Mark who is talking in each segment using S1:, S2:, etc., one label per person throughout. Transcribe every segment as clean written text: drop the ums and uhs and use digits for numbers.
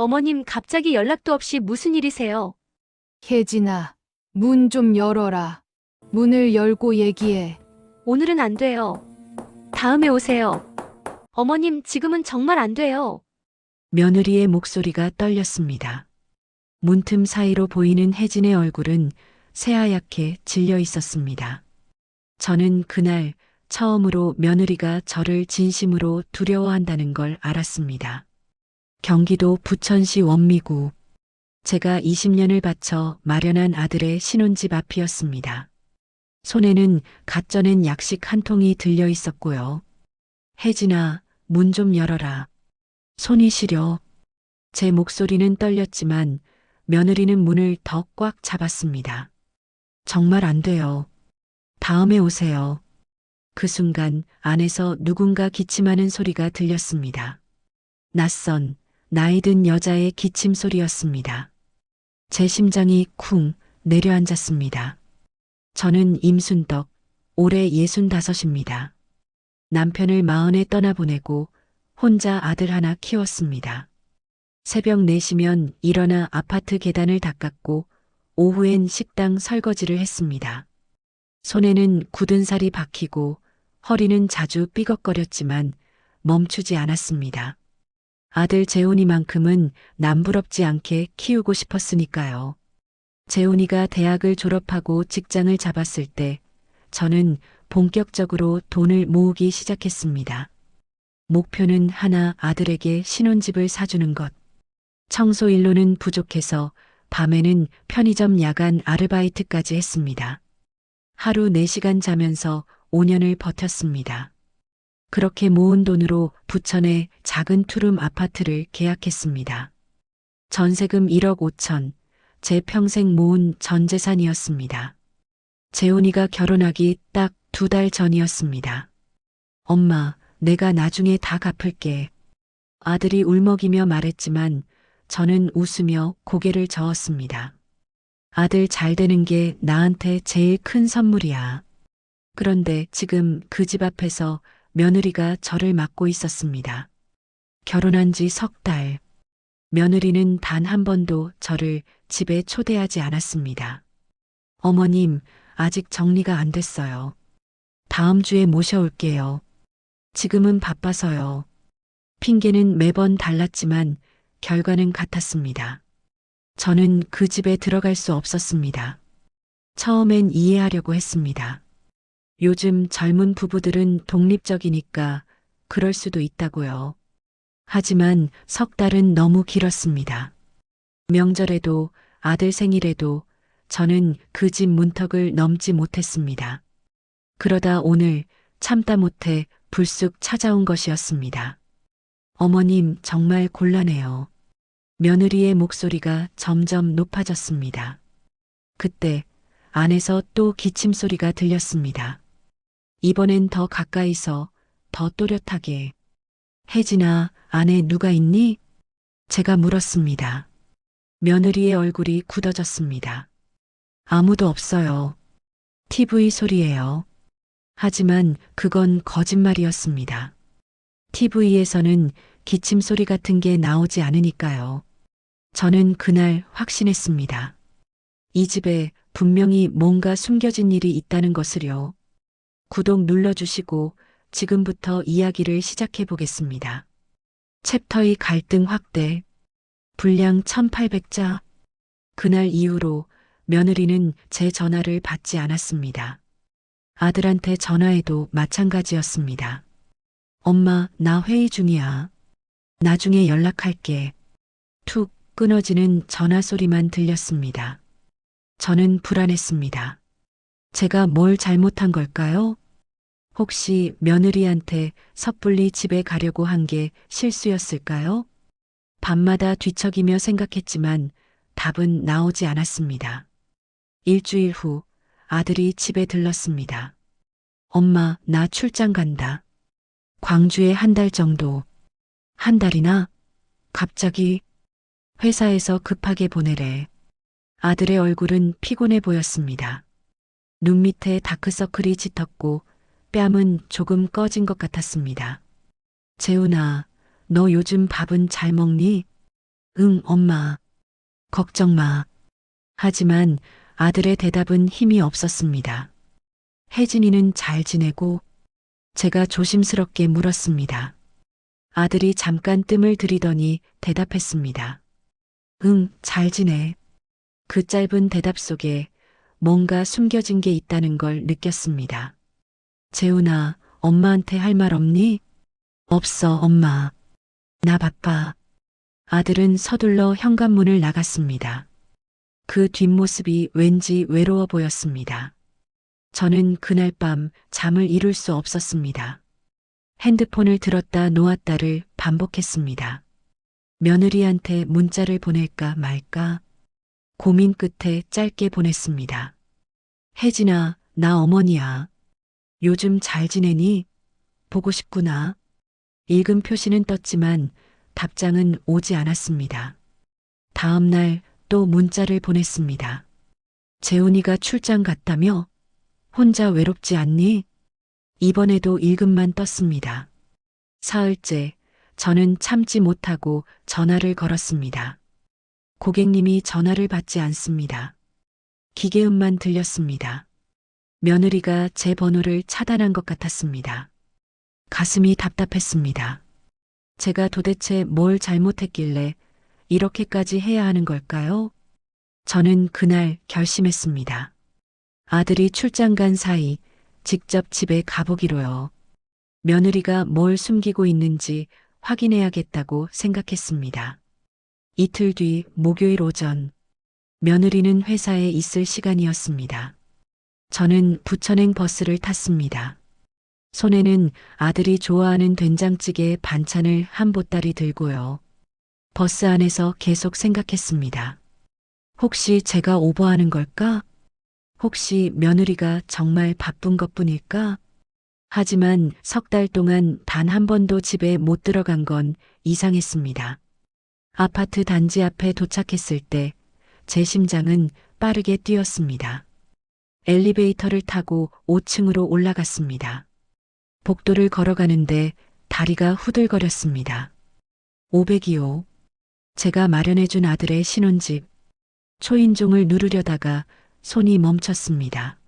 S1: 어머님, 갑자기 연락도 없이 무슨 일이세요?
S2: 혜진아, 문 좀 열어라. 문을 열고 얘기해.
S1: 오늘은 안 돼요. 다음에 오세요. 어머님, 지금은 정말 안 돼요.
S3: 며느리의 목소리가 떨렸습니다. 문틈 사이로 보이는 혜진의 얼굴은 새하얗게 질려 있었습니다. 저는 그날 처음으로 며느리가 저를 진심으로 두려워한다는 걸 알았습니다. 경기도 부천시 원미구. 제가 20년을 바쳐 마련한 아들의 신혼집 앞이었습니다. 손에는 갓 쪄낸 약식 한 통이 들려 있었고요. 혜진아, 문 좀 열어라. 손이 시려. 제 목소리는 떨렸지만 며느리는 문을 더 꽉 잡았습니다. 정말 안 돼요. 다음에 오세요. 그 순간 안에서 누군가 기침하는 소리가 들렸습니다. 낯선, 나이 든 여자의 기침 소리였습니다. 제 심장이 쿵 내려앉았습니다. 저는 임순덕, 올해 65입니다. 남편을 마흔에 떠나보내고 혼자 아들 하나 키웠습니다. 새벽 4시면 일어나 아파트 계단을 닦았고 오후엔 식당 설거지를 했습니다. 손에는 굳은 살이 박히고 허리는 자주 삐걱거렸지만 멈추지 않았습니다. 아들 재훈이만큼은 남부럽지 않게 키우고 싶었으니까요. 재훈이가 대학을 졸업하고 직장을 잡았을 때 저는 본격적으로 돈을 모으기 시작했습니다. 목표는 하나, 아들에게 신혼집을 사주는 것. 청소 일로는 부족해서 밤에는 편의점 야간 아르바이트까지 했습니다. 하루 4시간 자면서 5년을 버텼습니다. 그렇게 모은 돈으로 부천의 작은 투룸 아파트를 계약했습니다. 전세금 1억 5천, 제 평생 모은 전 재산이었습니다. 재훈이가 결혼하기 딱 2달 전이었습니다. 엄마, 내가 나중에 다 갚을게. 아들이 울먹이며 말했지만 저는 웃으며 고개를 저었습니다. 아들 잘 되는 게 나한테 제일 큰 선물이야. 그런데 지금 그 집 앞에서 며느리가 저를 막고 있었습니다. 결혼한 지 석 달. 며느리는 단 한 번도 저를 집에 초대하지 않았습니다. 어머님, 아직 정리가 안 됐어요. 다음 주에 모셔올게요. 지금은 바빠서요. 핑계는 매번 달랐지만 결과는 같았습니다. 저는 그 집에 들어갈 수 없었습니다. 처음엔 이해하려고 했습니다. 요즘 젊은 부부들은 독립적이니까 그럴 수도 있다고요. 하지만 석 달은 너무 길었습니다. 명절에도 아들 생일에도 저는 그 집 문턱을 넘지 못했습니다. 그러다 오늘 참다 못해 불쑥 찾아온 것이었습니다. 어머님, 정말 곤란해요. 며느리의 목소리가 점점 높아졌습니다. 그때 안에서 또 기침 소리가 들렸습니다. 이번엔 더 가까이서 더 또렷하게. 혜진아, 안에 누가 있니? 제가 물었습니다. 며느리의 얼굴이 굳어졌습니다. 아무도 없어요. TV 소리예요. 하지만 그건 거짓말이었습니다. TV에서는 기침 소리 같은 게 나오지 않으니까요. 저는 그날 확신했습니다. 이 집에 분명히 뭔가 숨겨진 일이 있다는 것을요. 구독 눌러주시고 지금부터 이야기를 시작해 보겠습니다. 챕터의 갈등 확대. 분량 1800자. 그날 이후로 며느리는 제 전화를 받지 않았습니다. 아들한테 전화해도 마찬가지였습니다. 엄마, 나 회의 중이야. 나중에 연락할게. 툭 끊어지는 전화 소리만 들렸습니다. 저는 불안했습니다. 제가 뭘 잘못한 걸까요? 혹시 며느리한테 섣불리 집에 가려고 한 게 실수였을까요? 밤마다 뒤척이며 생각했지만 답은 나오지 않았습니다. 일주일 후 아들이 집에 들렀습니다. 엄마, 나 출장 간다. 광주에 한 달 정도. 한 달이나? 갑자기 회사에서 급하게 보내래. 아들의 얼굴은 피곤해 보였습니다. 눈 밑에 다크서클이 짙었고 뺨은 조금 꺼진 것 같았습니다. 재훈아, 너 요즘 밥은 잘 먹니? 응, 엄마. 걱정 마. 하지만 아들의 대답은 힘이 없었습니다. 혜진이는 잘 지내고 제가 조심스럽게 물었습니다. 아들이 잠깐 뜸을 들이더니 대답했습니다. 응, 잘 지내. 그 짧은 대답 속에 뭔가 숨겨진 게 있다는 걸 느꼈습니다. 재훈아, 엄마한테 할 말 없니? 없어, 엄마. 나 바빠. 아들은 서둘러 현관문을 나갔습니다. 그 뒷모습이 왠지 외로워 보였습니다. 저는 그날 밤 잠을 이룰 수 없었습니다. 핸드폰을 들었다 놓았다를 반복했습니다. 며느리한테 문자를 보낼까 말까 고민 끝에 짧게 보냈습니다. 혜진아, 나 어머니야. 요즘 잘 지내니? 보고 싶구나. 읽은 표시는 떴지만 답장은 오지 않았습니다. 다음 날 또 문자를 보냈습니다. 재훈이가 출장 갔다며? 혼자 외롭지 않니? 이번에도 읽음만 떴습니다. 사흘째 저는 참지 못하고 전화를 걸었습니다. 고객님이 전화를 받지 않습니다. 기계음만 들렸습니다. 며느리가 제 번호를 차단한 것 같았습니다. 가슴이 답답했습니다. 제가 도대체 뭘 잘못했길래 이렇게까지 해야 하는 걸까요? 저는 그날 결심했습니다. 아들이 출장 간 사이 직접 집에 가보기로요. 며느리가 뭘 숨기고 있는지 확인해야겠다고 생각했습니다. 이틀 뒤 목요일 오전, 며느리는 회사에 있을 시간이었습니다. 저는 부천행 버스를 탔습니다. 손에는 아들이 좋아하는 된장찌개 반찬을 한 보따리 들고요. 버스 안에서 계속 생각했습니다. 혹시 제가 오버하는 걸까? 혹시 며느리가 정말 바쁜 것뿐일까? 하지만 석 달 동안 단 한 번도 집에 못 들어간 건 이상했습니다. 아파트 단지 앞에 도착했을 때 제 심장은 빠르게 뛰었습니다. 엘리베이터를 타고 5층으로 올라갔습니다. 복도를 걸어가는데 다리가 후들거렸습니다. 502호. 제가 마련해준 아들의 신혼집. 초인종을 누르려다가 손이 멈췄습니다.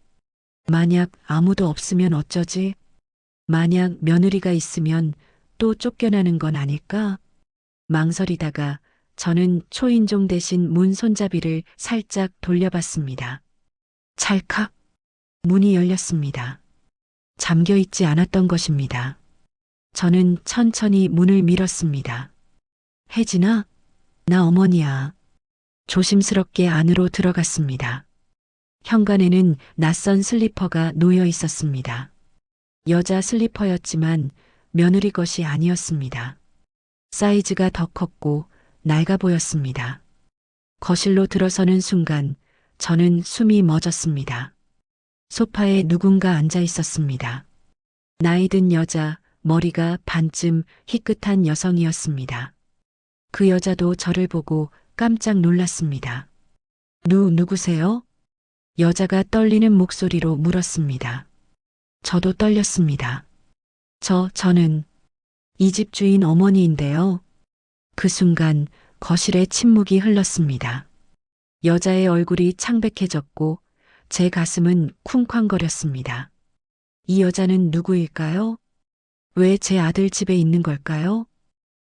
S3: 만약 아무도 없으면 어쩌지? 만약 며느리가 있으면 또 쫓겨나는 건 아닐까? 망설이다가 저는 초인종 대신 문 손잡이를 살짝 돌려봤습니다. 찰칵 문이 열렸습니다. 잠겨 있지 않았던 것입니다. 저는 천천히 문을 밀었습니다. 혜진아, 나 어머니야. 조심스럽게 안으로 들어갔습니다. 현관에는 낯선 슬리퍼가 놓여 있었습니다. 여자 슬리퍼였지만 며느리 것이 아니었습니다. 사이즈가 더 컸고 낡아 보였습니다. 거실로 들어서는 순간 저는 숨이 멎었습니다. 소파에 누군가 앉아 있었습니다. 나이 든 여자, 머리가 반쯤 희끗한 여성이었습니다. 그 여자도 저를 보고 깜짝 놀랐습니다. 누구세요? 여자가 떨리는 목소리로 물었습니다. 저도 떨렸습니다. 저는 이 집 주인 어머니인데요. 그 순간 거실에 침묵이 흘렀습니다. 여자의 얼굴이 창백해졌고 제 가슴은 쿵쾅거렸습니다. 이 여자는 누구일까요? 왜 제 아들 집에 있는 걸까요?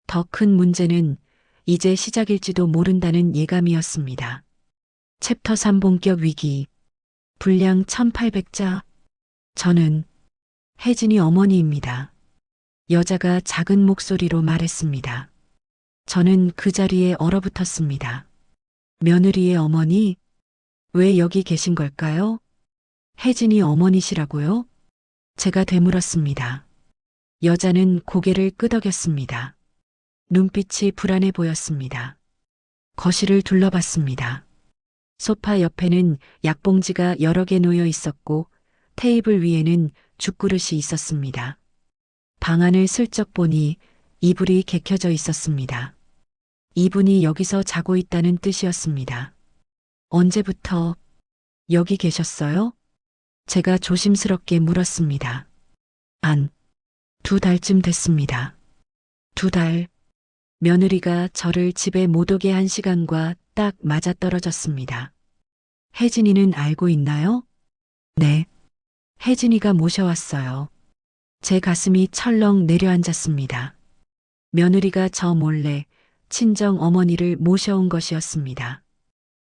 S3: 더 큰 문제는 이제 시작일지도 모른다는 예감이었습니다. 챕터 3 본격 위기. 분량 1800자. 저는 혜진이 어머니입니다. 여자가 작은 목소리로 말했습니다. 저는 그 자리에 얼어붙었습니다. 며느리의 어머니? 왜 여기 계신 걸까요? 혜진이 어머니시라고요? 제가 되물었습니다. 여자는 고개를 끄덕였습니다. 눈빛이 불안해 보였습니다. 거실을 둘러봤습니다. 소파 옆에는 약봉지가 여러 개 놓여 있었고 테이블 위에는 죽그릇이 있었습니다. 방 안을 슬쩍 보니 이불이 개켜져 있었습니다. 이분이 여기서 자고 있다는 뜻이었습니다. 언제부터 여기 계셨어요? 제가 조심스럽게 물었습니다. 2달쯤 됐습니다. 2달. 며느리가 저를 집에 못 오게 한 시간과 딱 맞아떨어졌습니다. 혜진이는 알고 있나요? 네. 혜진이가 모셔왔어요. 제 가슴이 철렁 내려앉았습니다. 며느리가 저 몰래 친정 어머니를 모셔온 것이었습니다.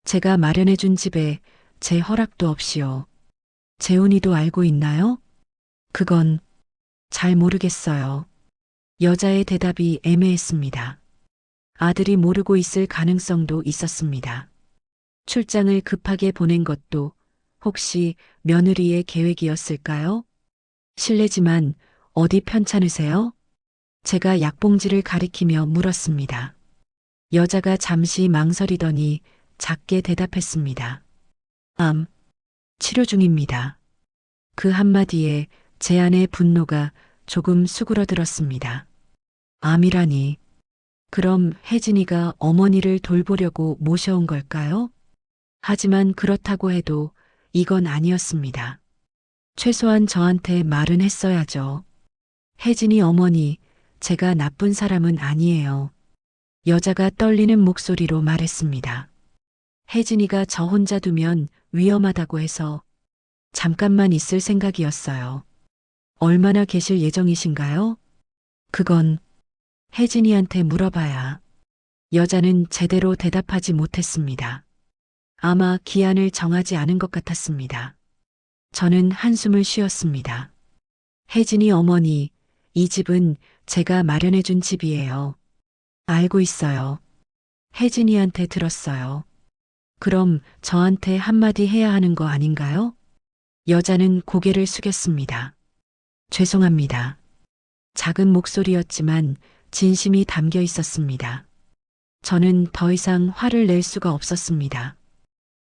S3: 제가 마련해준 집에 제 허락도 없이요. 재훈이도 알고 있나요? 그건 잘 모르겠어요. 여자의 대답이 애매했습니다. 아들이 모르고 있을 가능성도 있었습니다. 출장을 급하게 보낸 것도 혹시 며느리의 계획이었을까요? 실례지만 어디 편찮으세요? 제가 약봉지를 가리키며 물었습니다. 여자가 잠시 망설이더니 작게 대답했습니다. 치료 중입니다. 그 한마디에 제 안의 분노가 조금 수그러들었습니다. 암이라니. 그럼 혜진이가 어머니를 돌보려고 모셔온 걸까요? 하지만 그렇다고 해도 이건 아니었습니다. 최소한 저한테 말은 했어야죠. 혜진이 어머니, 제가 나쁜 사람은 아니에요. 여자가 떨리는 목소리로 말했습니다. 혜진이가 저 혼자 두면 위험하다고 해서 잠깐만 있을 생각이었어요. 얼마나 계실 예정이신가요? 그건 혜진이한테 물어봐야. 여자는 제대로 대답하지 못했습니다. 아마 기한을 정하지 않은 것 같았습니다. 저는 한숨을 쉬었습니다. 혜진이 어머니, 이 집은 제가 마련해준 집이에요. 알고 있어요. 혜진이한테 들었어요. 그럼 저한테 한마디 해야 하는 거 아닌가요? 여자는 고개를 숙였습니다. 죄송합니다. 작은 목소리였지만 진심이 담겨 있었습니다. 저는 더 이상 화를 낼 수가 없었습니다.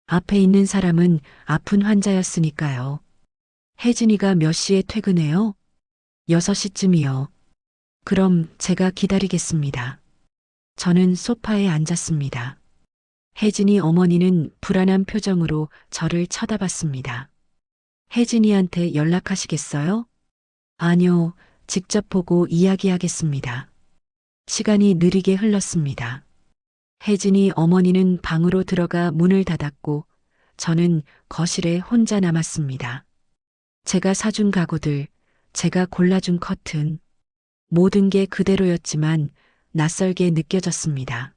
S3: 앞에 있는 사람은 아픈 환자였으니까요. 혜진이가 몇 시에 퇴근해요? 6시쯤이요. 그럼 제가 기다리겠습니다. 저는 소파에 앉았습니다. 혜진이 어머니는 불안한 표정으로 저를 쳐다봤습니다. 혜진이한테 연락하시겠어요? 아니요, 직접 보고 이야기하겠습니다. 시간이 느리게 흘렀습니다. 혜진이 어머니는 방으로 들어가 문을 닫았고 저는 거실에 혼자 남았습니다. 제가 사준 가구들, 제가 골라준 커튼, 모든 게 그대로였지만 낯설게 느껴졌습니다.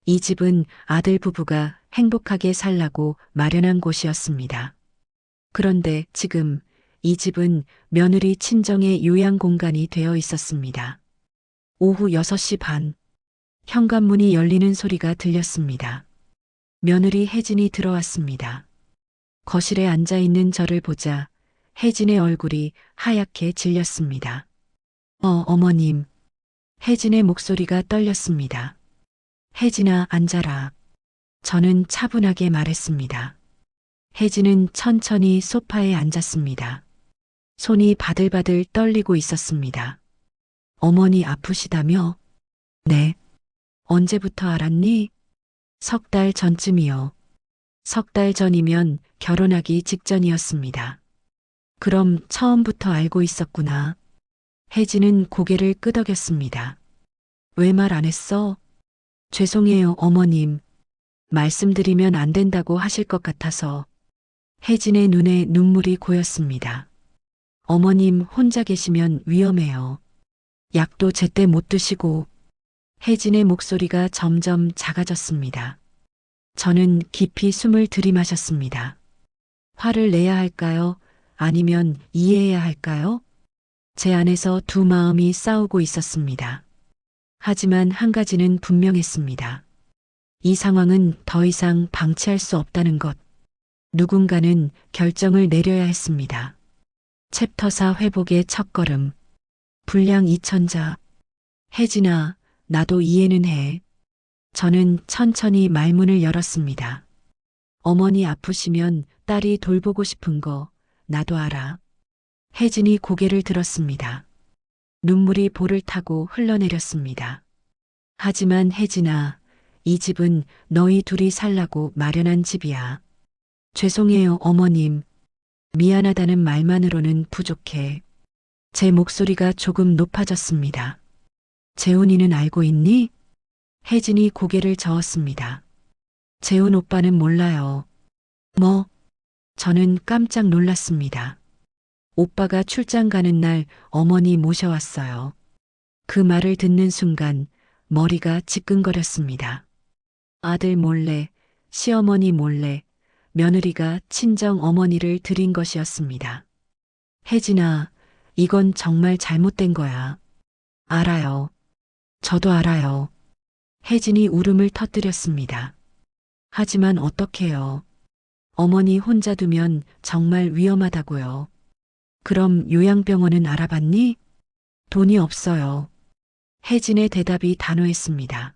S3: 이 집은 아들 부부가 행복하게 살라고 마련한 곳이었습니다. 그런데 지금 이 집은 며느리 친정의 요양 공간이 되어 있었습니다. 오후 6시 반, 현관문이 열리는 소리가 들렸습니다. 며느리 혜진이 들어왔습니다. 거실에 앉아 있는 저를 보자 혜진의 얼굴이 하얗게 질렸습니다. 어머님. 혜진의 목소리가 떨렸습니다. 혜진아, 앉아라. 저는 차분하게 말했습니다. 혜진은 천천히 소파에 앉았습니다. 손이 바들바들 떨리고 있었습니다. 어머니 아프시다며? 네. 언제부터 알았니? 3달 전쯤이요. 3달 전이면 결혼하기 직전이었습니다. 그럼 처음부터 알고 있었구나. 혜진은 고개를 끄덕였습니다. 왜 말 안 했어? 죄송해요, 어머님. 말씀드리면 안 된다고 하실 것 같아서. 혜진의 눈에 눈물이 고였습니다. 어머님 혼자 계시면 위험해요. 약도 제때 못 드시고. 혜진의 목소리가 점점 작아졌습니다. 저는 깊이 숨을 들이마셨습니다. 화를 내야 할까요? 아니면 이해해야 할까요? 제 안에서 두 마음이 싸우고 있었습니다. 하지만 한 가지는 분명했습니다. 이 상황은 더 이상 방치할 수 없다는 것. 누군가는 결정을 내려야 했습니다. 챕터 4 회복의 첫걸음. 불량 이천자. 혜진아, 나도 이해는 해. 저는 천천히 말문을 열었습니다. 어머니 아프시면 딸이 돌보고 싶은 거 나도 알아. 혜진이 고개를 들었습니다. 눈물이 볼을 타고 흘러내렸습니다. 하지만 혜진아, 이 집은 너희 둘이 살라고 마련한 집이야. 죄송해요, 어머님. 미안하다는 말만으로는 부족해. 제 목소리가 조금 높아졌습니다. 재훈이는 알고 있니? 혜진이 고개를 저었습니다. 재훈 오빠는 몰라요. 뭐? 저는 깜짝 놀랐습니다. 오빠가 출장 가는 날 어머니 모셔왔어요. 그 말을 듣는 순간 머리가 지끈거렸습니다. 아들 몰래, 시어머니 몰래, 며느리가 친정 어머니를 들인 것이었습니다. 혜진아, 이건 정말 잘못된 거야. 알아요. 저도 알아요. 혜진이 울음을 터뜨렸습니다. 하지만 어떡해요. 어머니 혼자 두면 정말 위험하다고요. 그럼 요양병원은 알아봤니? 돈이 없어요. 혜진의 대답이 단호했습니다.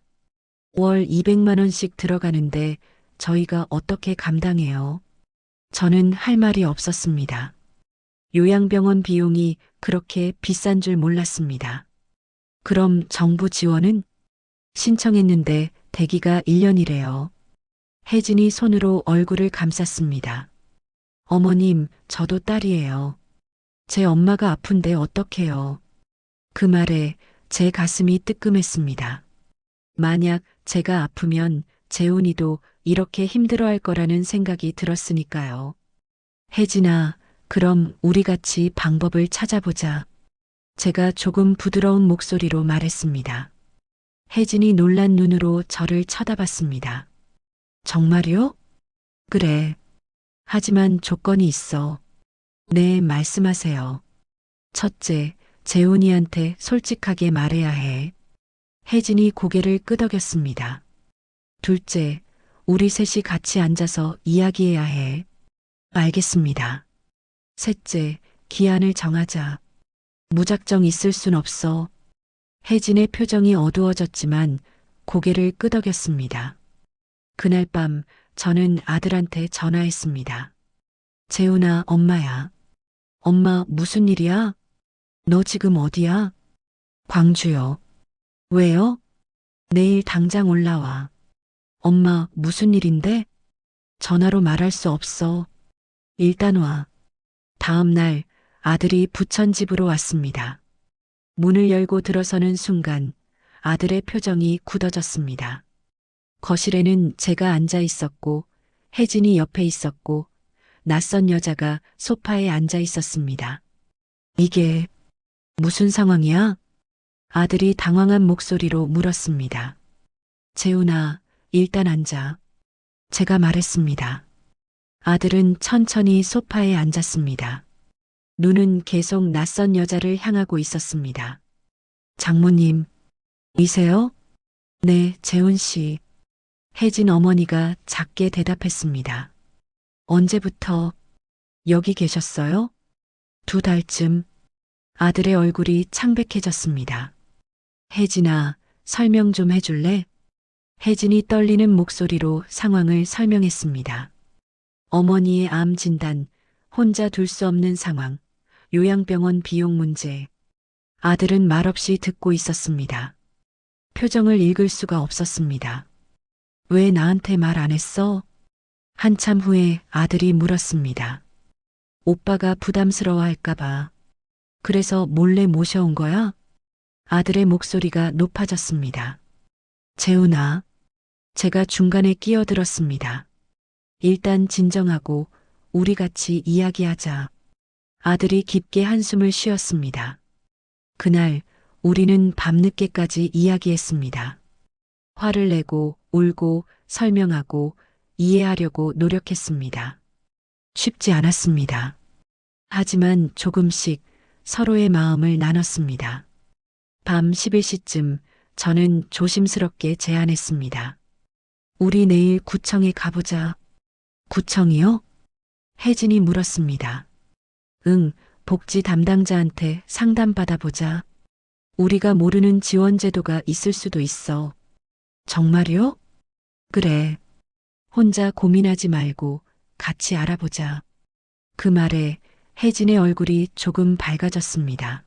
S3: 월 200만 원씩 들어가는데 저희가 어떻게 감당해요? 저는 할 말이 없었습니다. 요양병원 비용이 그렇게 비싼 줄 몰랐습니다. 그럼 정부 지원은? 신청했는데 대기가 1년이래요. 혜진이 손으로 얼굴을 감쌌습니다. 어머님, 저도 딸이에요. 제 엄마가 아픈데 어떡해요. 그 말에 제 가슴이 뜨끔했습니다. 만약 제가 아프면 재훈이도 이렇게 힘들어할 거라는 생각이 들었으니까요. 혜진아, 그럼 우리 같이 방법을 찾아보자. 제가 조금 부드러운 목소리로 말했습니다. 혜진이 놀란 눈으로 저를 쳐다봤습니다. 정말요? 그래. 하지만 조건이 있어. 네, 말씀하세요. 첫째, 재훈이한테 솔직하게 말해야 해. 혜진이 고개를 끄덕였습니다. 둘째, 우리 셋이 같이 앉아서 이야기해야 해. 알겠습니다. 셋째, 기한을 정하자. 무작정 있을 순 없어. 혜진의 표정이 어두워졌지만 고개를 끄덕였습니다. 그날 밤 저는 아들한테 전화했습니다. 재훈아, 엄마야. 엄마, 무슨 일이야? 너 지금 어디야? 광주요. 왜요? 내일 당장 올라와. 엄마, 무슨 일인데? 전화로 말할 수 없어. 일단 와. 다음 날 아들이 부천 집으로 왔습니다. 문을 열고 들어서는 순간 아들의 표정이 굳어졌습니다. 거실에는 제가 앉아 있었고 혜진이 옆에 있었고 낯선 여자가 소파에 앉아 있었습니다. 이게 무슨 상황이야? 아들이 당황한 목소리로 물었습니다. 재훈아, 일단 앉아. 제가 말했습니다. 아들은 천천히 소파에 앉았습니다. 눈은 계속 낯선 여자를 향하고 있었습니다. 장모님, 이세요? 네, 재훈 씨. 혜진 어머니가 작게 대답했습니다. 언제부터 여기 계셨어요? 2달쯤. 아들의 얼굴이 창백해졌습니다. 혜진아, 설명 좀 해줄래? 혜진이 떨리는 목소리로 상황을 설명했습니다. 어머니의 암 진단, 혼자 둘 수 없는 상황, 요양병원 비용 문제. 아들은 말없이 듣고 있었습니다. 표정을 읽을 수가 없었습니다. 왜 나한테 말 안 했어? 한참 후에 아들이 물었습니다. 오빠가 부담스러워할까봐. 그래서 몰래 모셔온 거야? 아들의 목소리가 높아졌습니다. 재훈아, 제가 중간에 끼어들었습니다. 일단 진정하고 우리 같이 이야기하자. 아들이 깊게 한숨을 쉬었습니다. 그날 우리는 밤늦게까지 이야기했습니다. 화를 내고 울고 설명하고 이해하려고 노력했습니다. 쉽지 않았습니다. 하지만 조금씩 서로의 마음을 나눴습니다. 밤 11시쯤 저는 조심스럽게 제안했습니다. 우리 내일 구청에 가보자. 구청이요? 혜진이 물었습니다. 응, 복지 담당자한테 상담받아보자. 우리가 모르는 지원 제도가 있을 수도 있어. 정말요? 그래. 혼자 고민하지 말고 같이 알아보자. 그 말에 혜진의 얼굴이 조금 밝아졌습니다.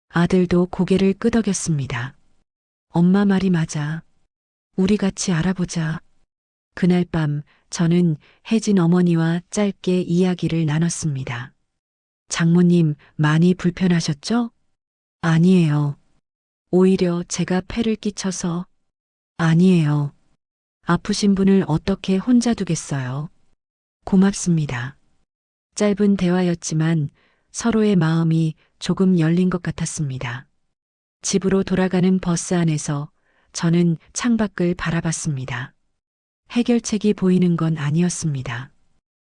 S3: 아들도 고개를 끄덕였습니다. 엄마 말이 맞아. 우리 같이 알아보자. 그날 밤 저는 혜진 어머니와 짧게 이야기를 나눴습니다. 장모님 많이 불편하셨죠? 아니에요. 오히려 제가 폐를 끼쳐서 아니에요. 아프신 분을 어떻게 혼자 두겠어요. 고맙습니다. 짧은 대화였지만 서로의 마음이 조금 열린 것 같았습니다. 집으로 돌아가는 버스 안에서 저는 창밖을 바라봤습니다. 해결책이 보이는 건 아니었습니다.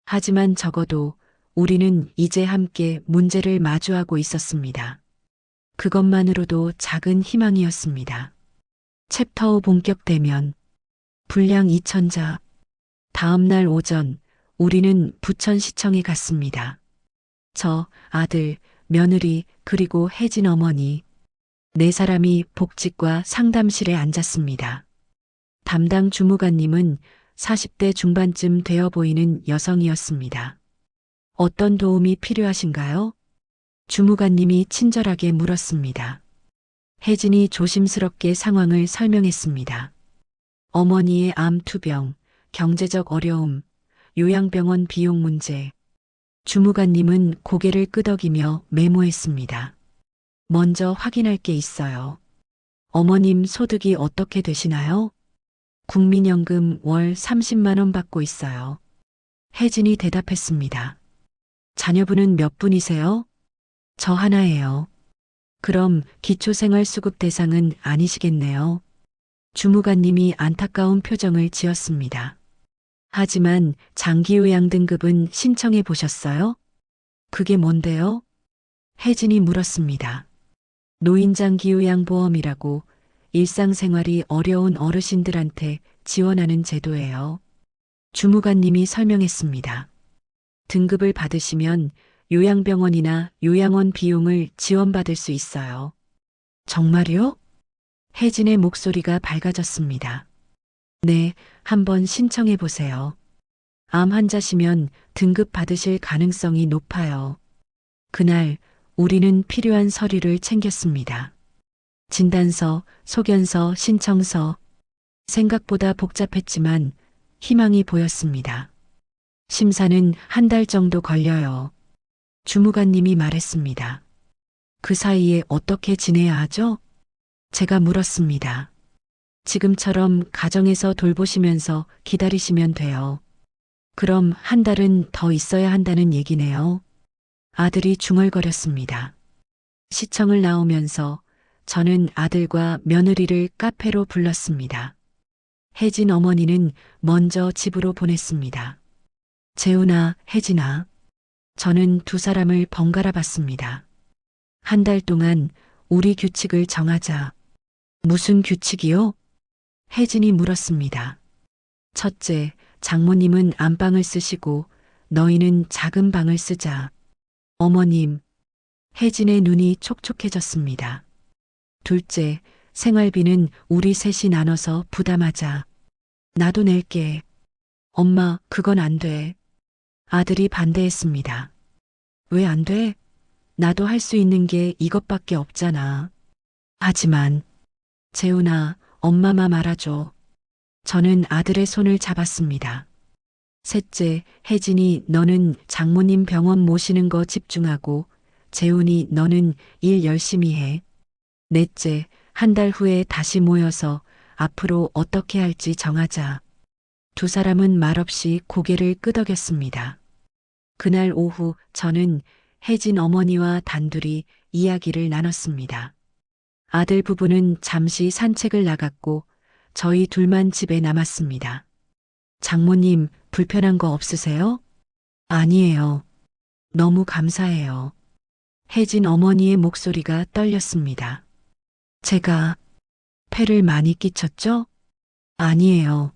S3: 하지만 적어도 우리는 이제 함께 문제를 마주하고 있었습니다. 그것만으로도 작은 희망이었습니다. 챕터 5 본격 대면. 분량 2,000자. 다음 날 오전, 우리는 부천시청에 갔습니다. 저, 아들, 며느리, 그리고 혜진 어머니. 네 사람이 복직과 상담실에 앉았습니다. 담당 주무관님은 40대 중반쯤 되어 보이는 여성이었습니다. 어떤 도움이 필요하신가요? 주무관님이 친절하게 물었습니다. 혜진이 조심스럽게 상황을 설명했습니다. 어머니의 암 투병, 경제적 어려움, 요양병원 비용 문제. 주무관님은 고개를 끄덕이며 메모했습니다. 먼저 확인할 게 있어요. 어머님 소득이 어떻게 되시나요? 국민연금 월 30만 원 받고 있어요. 혜진이 대답했습니다. 자녀분은 몇 분이세요? 저 하나예요. 그럼 기초생활수급 대상은 아니시겠네요. 주무관님이 안타까운 표정을 지었습니다. 하지만 장기요양 등급은 신청해 보셨어요? 그게 뭔데요? 혜진이 물었습니다. 노인장기요양보험이라고 일상생활이 어려운 어르신들한테 지원하는 제도예요. 주무관님이 설명했습니다. 등급을 받으시면 요양병원이나 요양원 비용을 지원받을 수 있어요. 정말요? 혜진의 목소리가 밝아졌습니다. 네, 한번 신청해 보세요. 암 환자시면 등급 받으실 가능성이 높아요. 그날 우리는 필요한 서류를 챙겼습니다. 진단서, 소견서, 신청서. 생각보다 복잡했지만 희망이 보였습니다. 심사는 한 달 정도 걸려요. 주무관님이 말했습니다. 그 사이에 어떻게 지내야 하죠? 제가 물었습니다. 지금처럼 가정에서 돌보시면서 기다리시면 돼요. 그럼 한 달은 더 있어야 한다는 얘기네요. 아들이 중얼거렸습니다. 시청을 나오면서 저는 아들과 며느리를 카페로 불렀습니다. 혜진 어머니는 먼저 집으로 보냈습니다. 재훈아, 혜진아. 저는 두 사람을 번갈아 봤습니다. 한 달 동안 우리 규칙을 정하자. 무슨 규칙이요? 혜진이 물었습니다. 첫째, 장모님은 안방을 쓰시고 너희는 작은 방을 쓰자. 어머님, 혜진의 눈이 촉촉해졌습니다. 둘째, 생활비는 우리 셋이 나눠서 부담하자. 나도 낼게. 엄마, 그건 안 돼. 아들이 반대했습니다. 왜 안 돼? 나도 할 수 있는 게 이것밖에 없잖아. 하지만, 재훈아, 엄마 맘 알아줘. 저는 아들의 손을 잡았습니다. 셋째, 혜진이 너는 장모님 병원 모시는 거 집중하고, 재훈이 너는 일 열심히 해. 넷째, 한 달 후에 다시 모여서 앞으로 어떻게 할지 정하자. 두 사람은 말없이 고개를 끄덕였습니다. 그날 오후 저는 혜진 어머니와 단둘이 이야기를 나눴습니다. 아들 부부는 잠시 산책을 나갔고 저희 둘만 집에 남았습니다. 장모님, 불편한 거 없으세요? 아니에요. 너무 감사해요. 혜진 어머니의 목소리가 떨렸습니다. 제가 폐를 많이 끼쳤죠? 아니에요.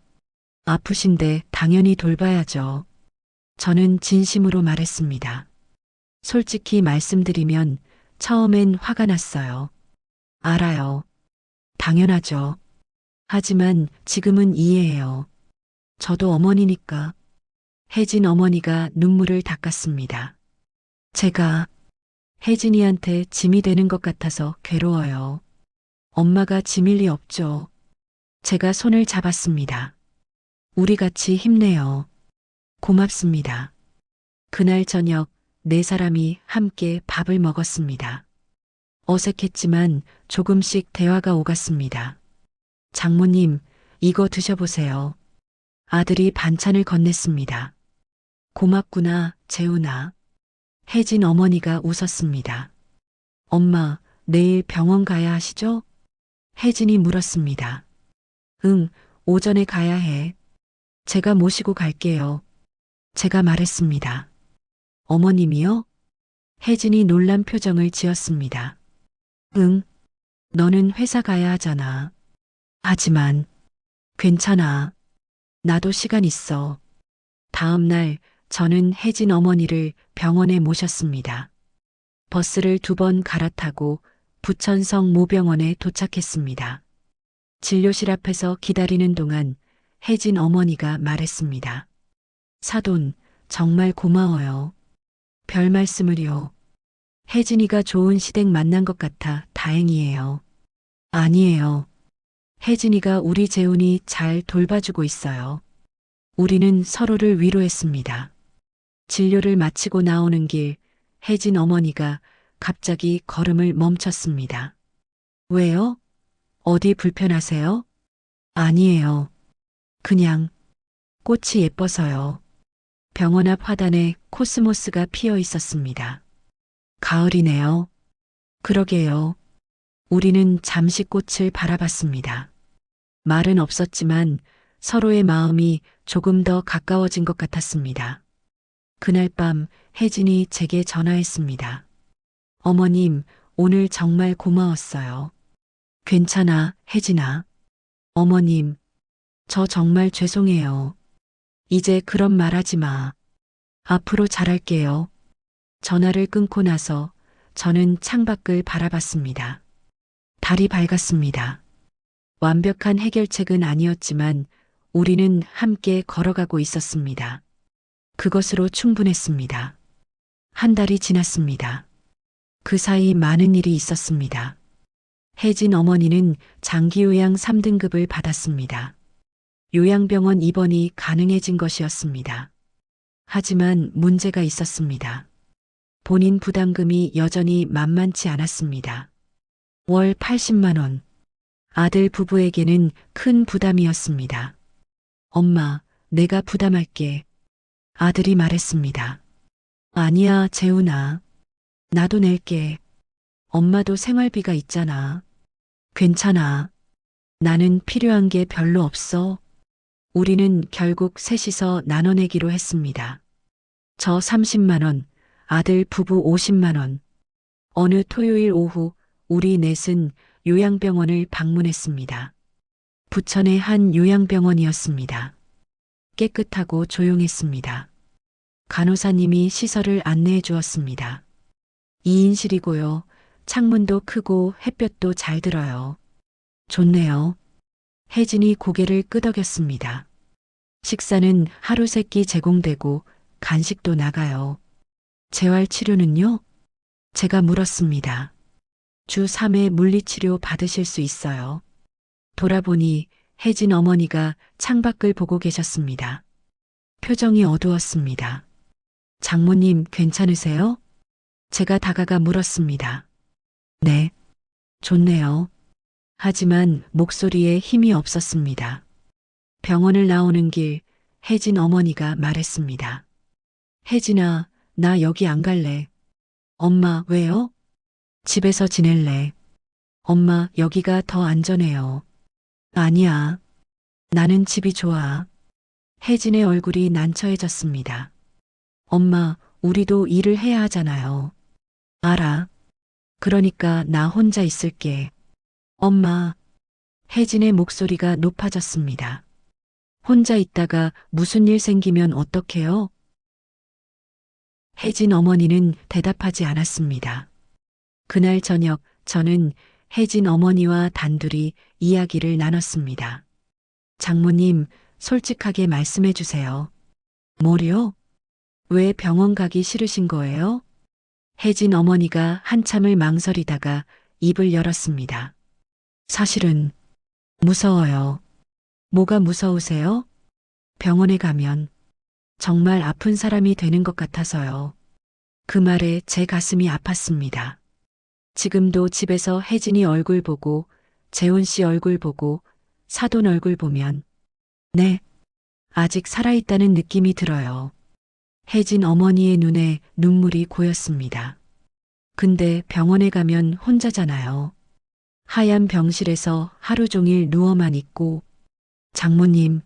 S3: 아프신데 당연히 돌봐야죠. 저는 진심으로 말했습니다. 솔직히 말씀드리면 처음엔 화가 났어요. 알아요. 당연하죠. 하지만 지금은 이해해요. 저도 어머니니까. 혜진 어머니가 눈물을 닦았습니다. 제가 혜진이한테 짐이 되는 것 같아서 괴로워요. 엄마가 짐일 리 없죠. 제가 손을 잡았습니다. 우리 같이 힘내요. 고맙습니다. 그날 저녁 네 사람이 함께 밥을 먹었습니다. 어색했지만 조금씩 대화가 오갔습니다. 장모님, 이거 드셔보세요. 아들이 반찬을 건넸습니다. 고맙구나, 재훈아. 혜진 어머니가 웃었습니다. 엄마, 내일 병원 가야 하시죠? 혜진이 물었습니다. 응, 오전에 가야 해. 제가 모시고 갈게요. 제가 말했습니다. 어머님이요? 혜진이 놀란 표정을 지었습니다. 응, 너는 회사 가야 하잖아. 하지만, 괜찮아. 나도 시간 있어. 다음 날 저는 혜진 어머니를 병원에 모셨습니다. 버스를 2번 갈아타고 부천성 모병원에 도착했습니다. 진료실 앞에서 기다리는 동안 혜진 어머니가 말했습니다. 사돈, 정말 고마워요. 별 말씀을요. 혜진이가 좋은 시댁 만난 것 같아 다행이에요. 아니에요. 혜진이가 우리 재훈이 잘 돌봐주고 있어요. 우리는 서로를 위로했습니다. 진료를 마치고 나오는 길, 혜진 어머니가 갑자기 걸음을 멈췄습니다. 왜요? 어디 불편하세요? 아니에요. 그냥 꽃이 예뻐서요. 병원 앞 화단에 코스모스가 피어 있었습니다. 가을이네요. 그러게요. 우리는 잠시 꽃을 바라봤습니다. 말은 없었지만 서로의 마음이 조금 더 가까워진 것 같았습니다. 그날 밤 혜진이 제게 전화했습니다. 어머님, 오늘 정말 고마웠어요. 괜찮아, 혜진아. 어머님, 저 정말 죄송해요. 이제 그런 말 하지 마. 앞으로 잘할게요. 전화를 끊고 나서 저는 창밖을 바라봤습니다. 달이 밝았습니다. 완벽한 해결책은 아니었지만 우리는 함께 걸어가고 있었습니다. 그것으로 충분했습니다. 한 달이 지났습니다. 그 사이 많은 일이 있었습니다. 혜진 어머니는 장기요양 3등급을 받았습니다. 요양병원 입원이 가능해진 것이었습니다. 하지만 문제가 있었습니다. 본인 부담금이 여전히 만만치 않았습니다. 월 80만 원. 아들 부부에게는 큰 부담이었습니다. 엄마, 내가 부담할게. 아들이 말했습니다. 아니야, 재훈아. 나도 낼게. 엄마도 생활비가 있잖아. 괜찮아. 나는 필요한 게 별로 없어. 우리는 결국 셋이서 나눠내기로 했습니다. 저 30만 원, 아들 부부 50만 원. 어느 토요일 오후 우리 넷은 요양병원을 방문했습니다. 부천의 한 요양병원이었습니다. 깨끗하고 조용했습니다. 간호사님이 시설을 안내해 주었습니다. 2인실이고요. 창문도 크고 햇볕도 잘 들어요. 좋네요. 혜진이 고개를 끄덕였습니다. 식사는 하루 3끼 제공되고 간식도 나가요. 재활치료는요? 제가 물었습니다. 주 3회 물리치료 받으실 수 있어요. 돌아보니 혜진 어머니가 창밖을 보고 계셨습니다. 표정이 어두웠습니다. 장모님 괜찮으세요? 제가 다가가 물었습니다. 네. 좋네요. 하지만 목소리에 힘이 없었습니다. 병원을 나오는 길 혜진 어머니가 말했습니다. 혜진아, 나 여기 안 갈래. 엄마, 왜요? 집에서 지낼래. 엄마, 여기가 더 안전해요. 아니야. 나는 집이 좋아. 혜진의 얼굴이 난처해졌습니다. 엄마, 우리도 일을 해야 하잖아요. 알아. 그러니까 나 혼자 있을게. 엄마. 혜진의 목소리가 높아졌습니다. 혼자 있다가 무슨 일 생기면 어떡해요? 혜진 어머니는 대답하지 않았습니다. 그날 저녁 저는 혜진 어머니와 단둘이 이야기를 나눴습니다. 장모님, 솔직하게 말씀해 주세요. 뭐요? 왜 병원 가기 싫으신 거예요? 혜진 어머니가 한참을 망설이다가 입을 열었습니다. 사실은 무서워요. 뭐가 무서우세요? 병원에 가면 정말 아픈 사람이 되는 것 같아서요. 그 말에 제 가슴이 아팠습니다. 지금도 집에서 혜진이 얼굴 보고 재훈 씨 얼굴 보고 사돈 얼굴 보면 네, 아직 살아있다는 느낌이 들어요. 혜진 어머니의 눈에 눈물이 고였습니다. 근데 병원에 가면 혼자잖아요. 하얀 병실에서 하루 종일 누워만 있고 장모님,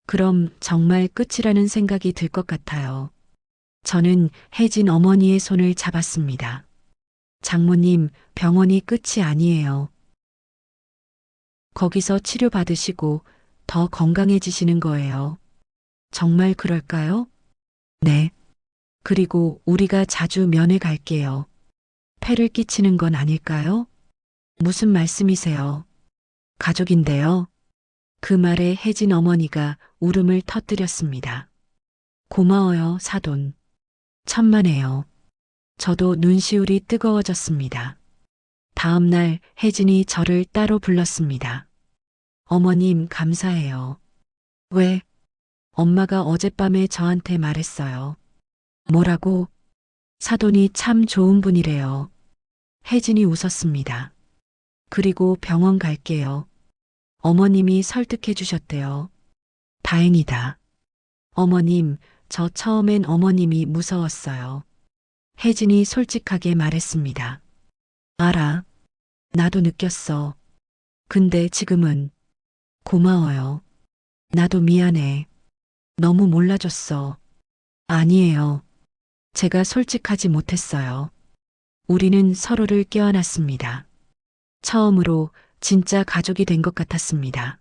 S3: 그럼 정말 끝이라는 생각이 들 것 같아요. 저는 혜진 어머니의 손을 잡았습니다. 장모님, 병원이 끝이 아니에요. 거기서 치료받으시고 더 건강해지시는 거예요. 정말 그럴까요? 네. 그리고 우리가 자주 면회 갈게요. 폐를 끼치는 건 아닐까요? 무슨 말씀이세요? 가족인데요. 그 말에 혜진 어머니가 울음을 터뜨렸습니다. 고마워요, 사돈. 천만에요. 저도 눈시울이 뜨거워졌습니다. 다음 날 혜진이 저를 따로 불렀습니다. 어머님, 감사해요. 왜? 엄마가 어젯밤에 저한테 말했어요. 뭐라고? 사돈이 참 좋은 분이래요. 혜진이 웃었습니다. 그리고 병원 갈게요. 어머님이 설득해 주셨대요. 다행이다. 어머님, 저 처음엔 어머님이 무서웠어요. 혜진이 솔직하게 말했습니다. 알아. 나도 느꼈어. 근데 지금은 고마워요. 나도 미안해. 너무 몰라줬어. 아니에요. 제가 솔직하지 못했어요. 우리는 서로를 껴안았습니다. 처음으로 진짜 가족이 된 것 같았습니다.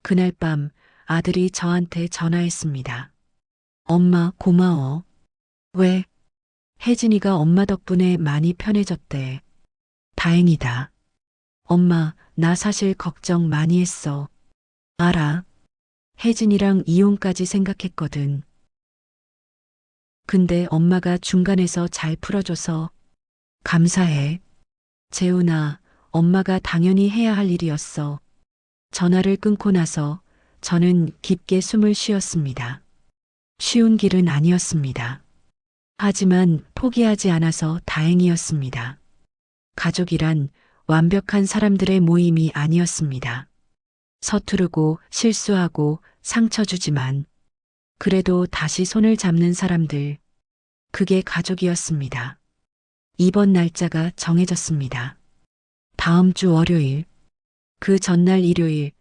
S3: 그날 밤 아들이 저한테 전화했습니다. 엄마, 고마워. 왜? 혜진이가 엄마 덕분에 많이 편해졌대. 다행이다. 엄마, 나 사실 걱정 많이 했어. 알아. 혜진이랑 이혼까지 생각했거든. 근데 엄마가 중간에서 잘 풀어줘서 감사해. 재훈아, 엄마가 당연히 해야 할 일이었어. 전화를 끊고 나서 저는 깊게 숨을 쉬었습니다. 쉬운 길은 아니었습니다. 하지만 포기하지 않아서 다행이었습니다. 가족이란 완벽한 사람들의 모임이 아니었습니다. 서투르고 실수하고 상처 주지만 그래도 다시 손을 잡는 사람들. 그게 가족이었습니다. 이번 날짜가 정해졌습니다. 다음 주 월요일. 그 전날 일요일,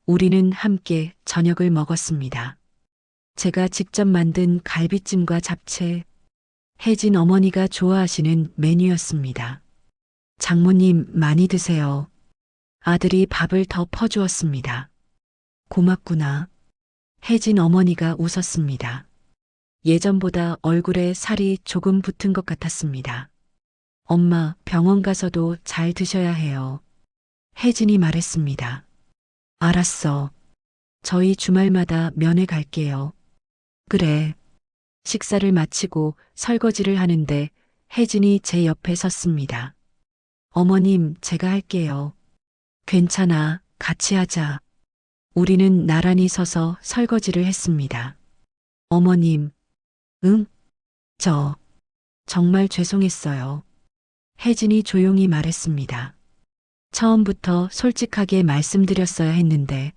S3: 우리는 함께 저녁을 먹었습니다. 제가 직접 만든 갈비찜과 잡채, 혜진 어머니가 좋아하시는 메뉴였습니다. 장모님 많이 드세요. 아들이 밥을 더 퍼주었습니다. 고맙구나. 혜진 어머니가 웃었습니다. 예전보다 얼굴에 살이 조금 붙은 것 같았습니다. 엄마, 병원 가서도 잘 드셔야 해요. 혜진이 말했습니다. 알았어. 저희 주말마다 면회 갈게요. 그래. 식사를 마치고 설거지를 하는데 혜진이 제 옆에 섰습니다. 어머님, 제가 할게요. 괜찮아, 같이 하자. 우리는 나란히 서서 설거지를 했습니다. 어머님, 응? 정말 죄송했어요. 혜진이 조용히 말했습니다. 처음부터 솔직하게 말씀드렸어야 했는데,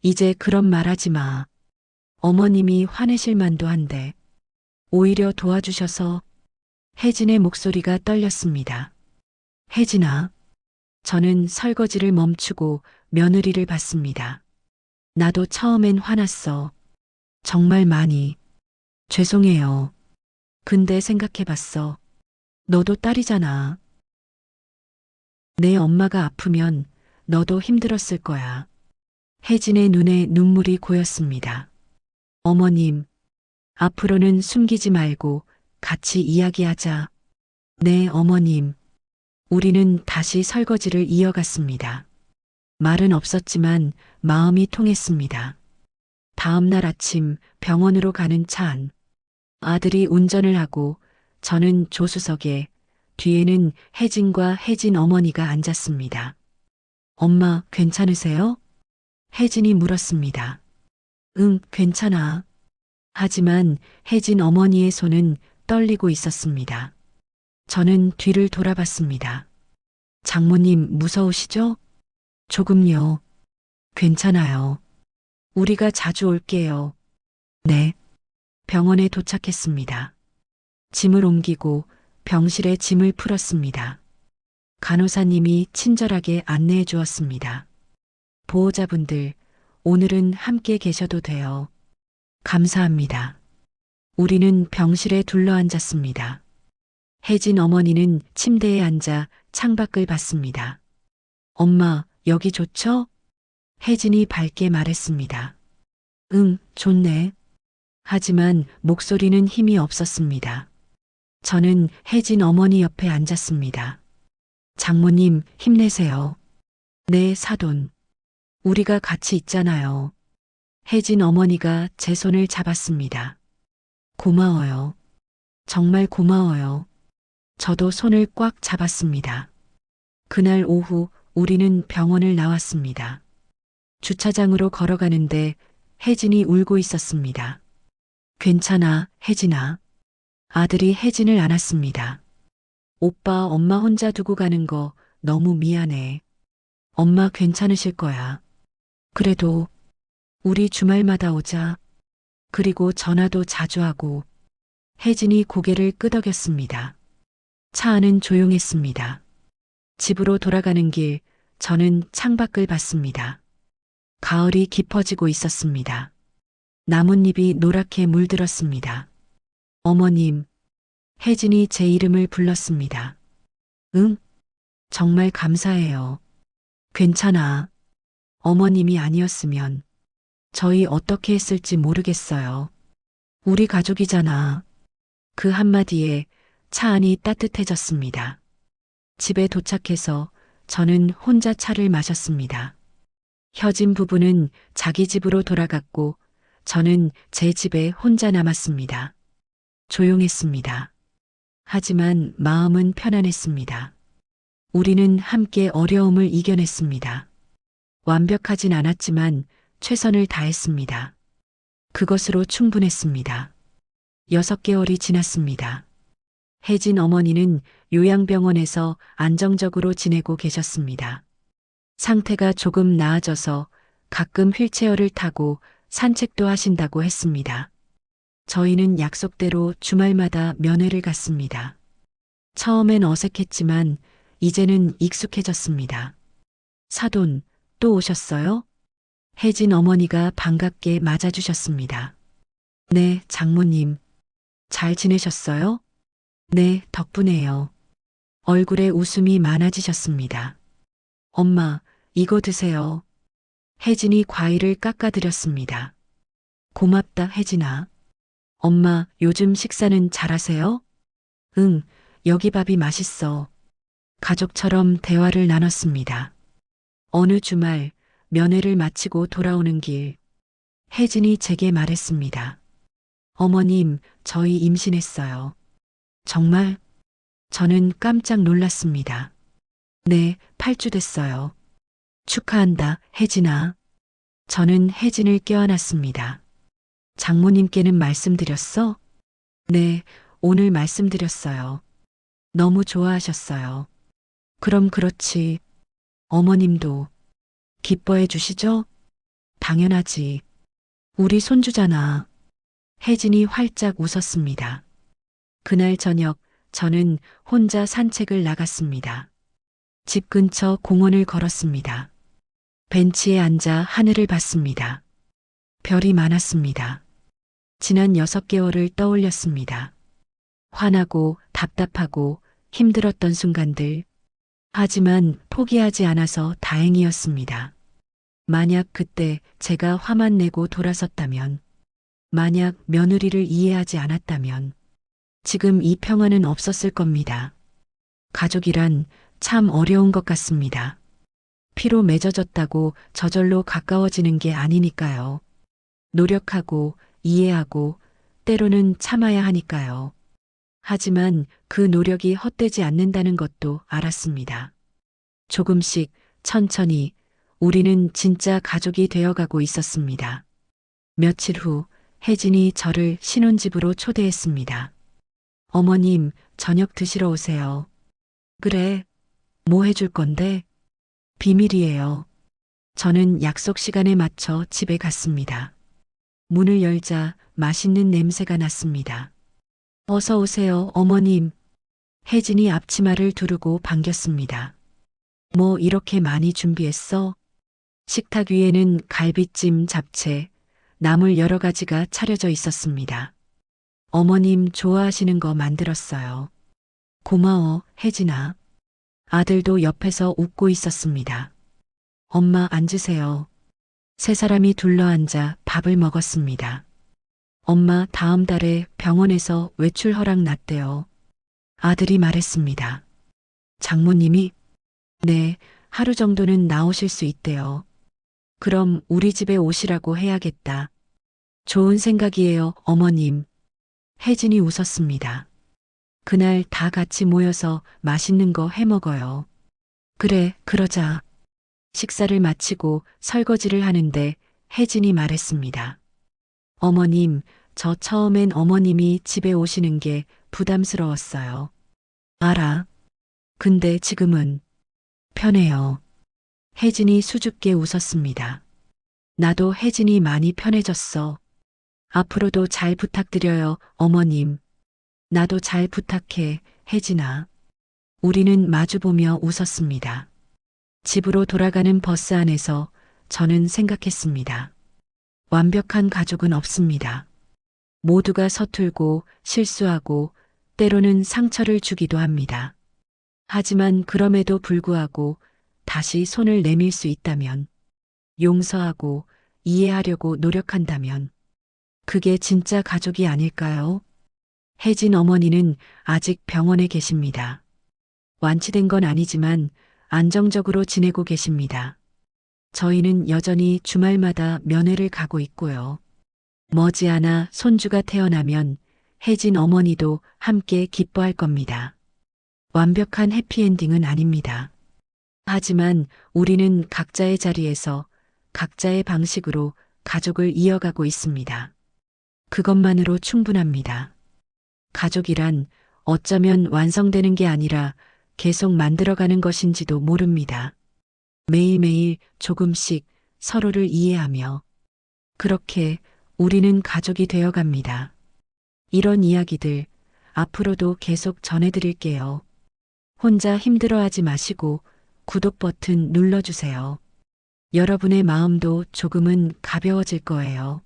S3: 이제 그런 말 하지 마. 어머님이 화내실 만도 한데, 오히려 도와주셔서 혜진의 목소리가 떨렸습니다. 혜진아, 저는 설거지를 멈추고 며느리를 봤습니다. 나도 처음엔 화났어. 정말 많이. 죄송해요. 근데 생각해봤어. 너도 딸이잖아. 내 엄마가 아프면 너도 힘들었을 거야. 혜진의 눈에 눈물이 고였습니다. 어머님, 앞으로는 숨기지 말고 같이 이야기하자. 네, 어머님. 우리는 다시 설거지를 이어갔습니다. 말은 없었지만 마음이 통했습니다. 다음 날 아침 병원으로 가는 차 안. 아들이 운전을 하고 저는 조수석에, 뒤에는 혜진과 혜진 어머니가 앉았습니다. 엄마, 괜찮으세요? 혜진이 물었습니다. 응, 괜찮아. 하지만 혜진 어머니의 손은 떨리고 있었습니다. 저는 뒤를 돌아봤습니다. 장모님 무서우시죠? 조금요. 괜찮아요. 우리가 자주 올게요. 네. 병원에 도착했습니다. 짐을 옮기고 병실에 짐을 풀었습니다. 간호사님이 친절하게 안내해 주었습니다. 보호자분들, 오늘은 함께 계셔도 돼요. 감사합니다. 우리는 병실에 둘러앉았습니다. 혜진 어머니는 침대에 앉아 창밖을 봤습니다. 엄마, 여기 좋죠? 혜진이 밝게 말했습니다. 응, 좋네. 하지만 목소리는 힘이 없었습니다. 저는 혜진 어머니 옆에 앉았습니다. 장모님, 힘내세요. 네, 사돈. 우리가 같이 있잖아요. 혜진 어머니가 제 손을 잡았습니다. 고마워요. 정말 고마워요. 저도 손을 꽉 잡았습니다. 그날 오후 우리는 병원을 나왔습니다. 주차장으로 걸어가는데 혜진이 울고 있었습니다. 괜찮아, 혜진아. 아들이 혜진을 안았습니다. 오빠, 엄마 혼자 두고 가는 거 너무 미안해. 엄마 괜찮으실 거야. 그래도 우리 주말마다 오자. 그리고 전화도 자주 하고. 혜진이 고개를 끄덕였습니다. 차 안은 조용했습니다. 집으로 돌아가는 길, 저는 창밖을 봤습니다. 가을이 깊어지고 있었습니다. 나뭇잎이 노랗게 물들었습니다. 어머님, 혜진이 제 이름을 불렀습니다. 응? 정말 감사해요. 괜찮아. 어머님이 아니었으면 저희 어떻게 했을지 모르겠어요. 우리 가족이잖아. 그 한마디에 차 안이 따뜻해졌습니다. 집에 도착해서 저는 혼자 차를 마셨습니다. 혀진 부부는 자기 집으로 돌아갔고 저는 제 집에 혼자 남았습니다. 조용했습니다. 하지만 마음은 편안했습니다. 우리는 함께 어려움을 이겨냈습니다. 완벽하진 않았지만 최선을 다했습니다. 그것으로 충분했습니다. 6개월이 지났습니다. 혜진 어머니는 요양병원에서 안정적으로 지내고 계셨습니다. 상태가 조금 나아져서 가끔 휠체어를 타고 산책도 하신다고 했습니다. 저희는 약속대로 주말마다 면회를 갔습니다. 처음엔 어색했지만 이제는 익숙해졌습니다. 사돈, 또 오셨어요? 혜진 어머니가 반갑게 맞아주셨습니다. 네, 장모님. 잘 지내셨어요? 네, 덕분에요. 얼굴에 웃음이 많아지셨습니다. 엄마, 이거 드세요. 혜진이 과일을 깎아드렸습니다. 고맙다, 혜진아. 엄마, 요즘 식사는 잘하세요? 응, 여기 밥이 맛있어. 가족처럼 대화를 나눴습니다. 어느 주말 면회를 마치고 돌아오는 길, 혜진이 제게 말했습니다. 어머님, 저희 임신했어요. 정말? 저는 깜짝 놀랐습니다. 네, 8주 됐어요. 축하한다, 혜진아. 저는 혜진을 껴안았습니다. 장모님께는 말씀드렸어? 네, 오늘 말씀드렸어요. 너무 좋아하셨어요. 그럼 그렇지. 어머님도 기뻐해 주시죠? 당연하지. 우리 손주잖아. 혜진이 활짝 웃었습니다. 그날 저녁 저는 혼자 산책을 나갔습니다. 집 근처 공원을 걸었습니다. 벤치에 앉아 하늘을 봤습니다. 별이 많았습니다. 지난 6개월을 떠올렸습니다. 화나고 답답하고 힘들었던 순간들. 하지만 포기하지 않아서 다행이었습니다. 만약 그때 제가 화만 내고 돌아섰다면, 만약 며느리를 이해하지 않았다면, 지금 이 평화는 없었을 겁니다. 가족이란 참 어려운 것 같습니다. 피로 맺어졌다고 저절로 가까워지는 게 아니니까요. 노력하고 이해하고 때로는 참아야 하니까요. 하지만 그 노력이 헛되지 않는다는 것도 알았습니다. 조금씩 천천히 우리는 진짜 가족이 되어가고 있었습니다. 며칠 후 혜진이 저를 신혼집으로 초대했습니다. 어머님, 저녁 드시러 오세요. 그래, 뭐 해줄 건데? 비밀이에요. 저는 약속 시간에 맞춰 집에 갔습니다. 문을 열자 맛있는 냄새가 났습니다. 어서 오세요, 어머님. 혜진이 앞치마를 두르고 반겼습니다. 뭐 이렇게 많이 준비했어? 식탁 위에는 갈비찜, 잡채, 나물 여러 가지가 차려져 있었습니다. 어머님 좋아하시는 거 만들었어요. 고마워, 혜진아. 아들도 옆에서 웃고 있었습니다. 엄마 앉으세요. 세 사람이 둘러앉아 밥을 먹었습니다. 엄마 다음 달에 병원에서 외출 허락 났대요. 아들이 말했습니다. 장모님이? 네, 하루 정도는 나오실 수 있대요. 그럼 우리 집에 오시라고 해야겠다. 좋은 생각이에요, 어머님. 혜진이 웃었습니다. 그날 다 같이 모여서 맛있는 거 해 먹어요. 그래, 그러자. 식사를 마치고 설거지를 하는데 혜진이 말했습니다. 어머님, 저 처음엔 어머님이 집에 오시는 게 부담스러웠어요. 알아. 근데 지금은 편해요. 혜진이 수줍게 웃었습니다. 나도 혜진이 많이 편해졌어. 앞으로도 잘 부탁드려요, 어머님. 나도 잘 부탁해, 혜진아. 우리는 마주보며 웃었습니다. 집으로 돌아가는 버스 안에서 저는 생각했습니다. 완벽한 가족은 없습니다. 모두가 서툴고 실수하고 때로는 상처를 주기도 합니다. 하지만 그럼에도 불구하고 다시 손을 내밀 수 있다면, 용서하고 이해하려고 노력한다면, 그게 진짜 가족이 아닐까요? 혜진 어머니는 아직 병원에 계십니다. 완치된 건 아니지만 안정적으로 지내고 계십니다. 저희는 여전히 주말마다 면회를 가고 있고요. 머지않아 손주가 태어나면 혜진 어머니도 함께 기뻐할 겁니다. 완벽한 해피엔딩은 아닙니다. 하지만 우리는 각자의 자리에서 각자의 방식으로 가족을 이어가고 있습니다. 그것만으로 충분합니다. 가족이란 어쩌면 완성되는 게 아니라 계속 만들어가는 것인지도 모릅니다. 매일매일 조금씩 서로를 이해하며 그렇게 우리는 가족이 되어갑니다. 이런 이야기들 앞으로도 계속 전해드릴게요. 혼자 힘들어하지 마시고 구독 버튼 눌러주세요. 여러분의 마음도 조금은 가벼워질 거예요.